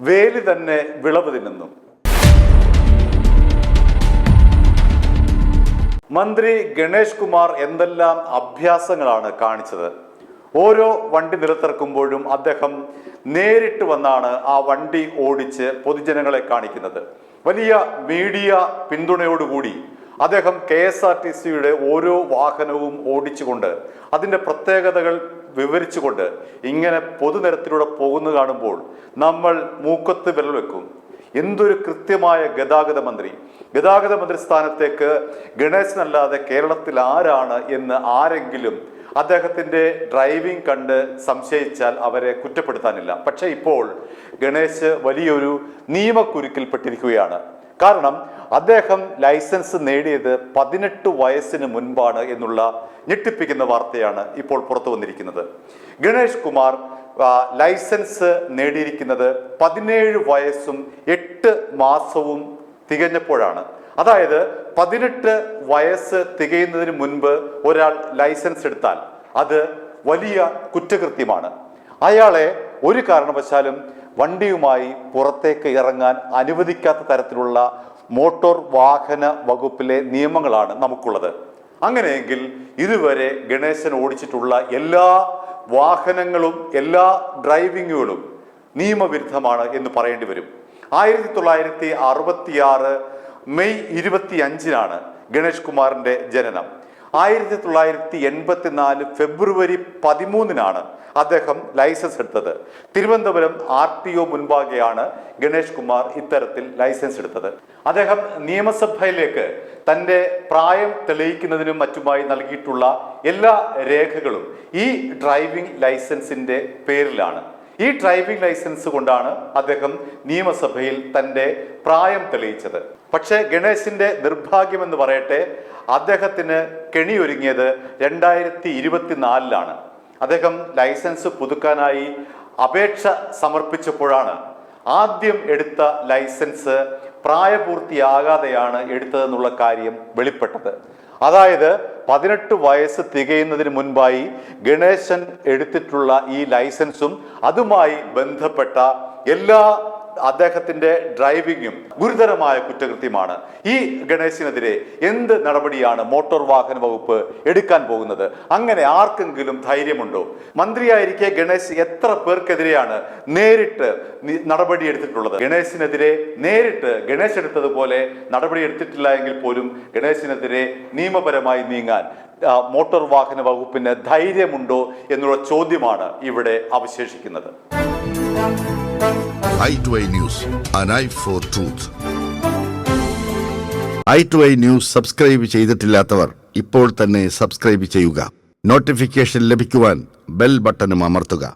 വേലി തന്നെ വിളവ് തിന്നുന്നു. മന്ത്രി ഗണേഷ് കുമാർ എന്തെല്ലാം അഭ്യാസങ്ങളാണ് കാണിച്ചത്. ഓരോ വണ്ടി നിലത്തിറക്കുമ്പോഴും അദ്ദേഹം നേരിട്ട് വന്നാണ് ആ വണ്ടി ഓടിച്ച് പൊതുജനങ്ങളെ കാണിക്കുന്നത്. വലിയ മീഡിയ പിന്തുണയോടുകൂടി അദ്ദേഹം KSRTCയുടെ ഓരോ വാഹനവും ഓടിച്ചുകൊണ്ട് അതിൻ്റെ പ്രത്യേകതകൾ വിവരിച്ചുകൊണ്ട് ഇങ്ങനെ പൊതുനിരത്തിലൂടെ പോകുന്നത് കാണുമ്പോൾ നമ്മൾ മൂക്കത്ത് വിരൽ വെക്കും. എന്തൊരു കൃത്യമായ ഗതാഗത മന്ത്രി സ്ഥാനത്തേക്ക് ഗണേശനല്ലാതെ കേരളത്തിൽ ആരാണ് എന്ന് ആരെങ്കിലും അദ്ദേഹത്തിൻ്റെ ഡ്രൈവിംഗ് കണ്ട് സംശയിച്ചാൽ അവരെ കുറ്റപ്പെടുത്താനില്ല. പക്ഷേ ഇപ്പോൾ ഗണേശ് വലിയൊരു നിയമക്കുരുക്കിൽപ്പെട്ടിരിക്കുകയാണ്. കാരണം അദ്ദേഹം ലൈസൻസ് നേടിയത് 18 വയസ്സിന് മുൻപാണ് എന്നുള്ള ഞെട്ടിപ്പിക്കുന്ന വാർത്തയാണ് ഇപ്പോൾ പുറത്തു വന്നിരിക്കുന്നത്. ഗണേഷ് കുമാർ ലൈസൻസ് നേടിയിരിക്കുന്നത് 17 വയസ്സും 8 മാസവും തികഞ്ഞപ്പോഴാണ്. അതായത് 18 വയസ്സ് തികയുന്നതിന് മുൻപ് ഒരാൾ ലൈസൻസ് എടുത്താൽ അത് വലിയ കുറ്റകൃത്യമാണ്. അയാളെ ഒരു കാരണവശാലും വണ്ടിയുമായി പുറത്തേക്ക് ഇറങ്ങാൻ അനുവദിക്കാത്ത തരത്തിലുള്ള മോട്ടോർ വാഹന വകുപ്പിലെ നിയമങ്ങളാണ് നമുക്കുള്ളത്. അങ്ങനെയെങ്കിൽ ഇതുവരെ ഗണേശൻ ഓടിച്ചിട്ടുള്ള എല്ലാ വാഹനങ്ങളും എല്ലാ ഡ്രൈവിങ്ങുകളും നിയമവിരുദ്ധമാണ് എന്ന് പറയേണ്ടി വരും. 1966 മെയ് 25-നാണ് ഗണേഷ് കുമാറിന്റെ ജനനം. 1984 ഫെബ്രുവരി 13-നാണ് അദ്ദേഹം ലൈസൻസ് എടുത്തത്. തിരുവനന്തപുരം RTO മുൻപാകെയാണ് ഗണേഷ് കുമാർ ഇത്തരത്തിൽ ലൈസൻസ് എടുത്തത്. അദ്ദേഹം നിയമസഭയിലേക്ക് തൻ്റെ പ്രായം തെളിയിക്കുന്നതിനും മറ്റുമായി നൽകിയിട്ടുള്ള എല്ലാ രേഖകളും ഈ ഡ്രൈവിംഗ് ലൈസൻസിന്റെ പേരിലാണ്. ഈ ഡ്രൈവിംഗ് ലൈസൻസ് കൊണ്ടാണ് അദ്ദേഹം നിയമസഭയിൽ തൻ്റെ പ്രായം തെളിയിച്ചത്. പക്ഷേ ഗണേശിന്റെ നിർഭാഗ്യമെന്ന് പറയട്ടെ, അദ്ദേഹത്തിന് കെണിയൊരുങ്ങിയത് 2024-ലാണ്. അദ്ദേഹം ലൈസൻസ് പുതുക്കാനായി അപേക്ഷ സമർപ്പിച്ചപ്പോഴാണ് ആദ്യം എടുത്ത ലൈസൻസ് പ്രായപൂർത്തിയാകാതെയാണ് എടുത്തതെന്നുള്ള കാര്യം വെളിപ്പെട്ടത്. അതായത് 18 വയസ്സ് തികയുന്നതിന് മുൻപായി ഗണേശൻ എടുത്തിട്ടുള്ള ഈ ലൈസൻസും അതുമായി ബന്ധപ്പെട്ട എല്ലാ അദ്ദേഹത്തിന്റെ ഡ്രൈവിങ്ങും ഗുരുതരമായ കുറ്റകൃത്യമാണ്. ഈ ഗണേശിനെതിരെ എന്ത് നടപടിയാണ് മോട്ടോർ വാഹന വകുപ്പ് എടുക്കാൻ പോകുന്നത്? അങ്ങനെ ആർക്കെങ്കിലും ധൈര്യമുണ്ടോ? മന്ത്രിയായിരിക്കെ ഗണേശ് എത്ര പേർക്കെതിരെയാണ് നേരിട്ട് നടപടി എടുത്തിട്ടുള്ളത്? ഗണേശിനെതിരെ നേരിട്ട് ഗണേശ് എടുത്തതുപോലെ നടപടി എടുത്തിട്ടില്ല എങ്കിൽ പോലും ഗണേശിനെതിരെ നിയമപരമായി നീങ്ങാൻ മോട്ടോർ വാഹന വകുപ്പിന് ധൈര്യമുണ്ടോ എന്നുള്ള ചോദ്യമാണ് ഇവിടെ അവശേഷിക്കുന്നത്. i2i News, an eye for truth. i2i News subscribe ചെയ്തിട്ടില്ലാത്തവർ ഇപ്പോൾ തന്നെ സബ്സ്ക്രൈബ് ചെയ്യുക. നോട്ടിഫിക്കേഷൻ ലഭിക്കുവാൻ ബെൽ ബട്ടണും അമർത്തുക.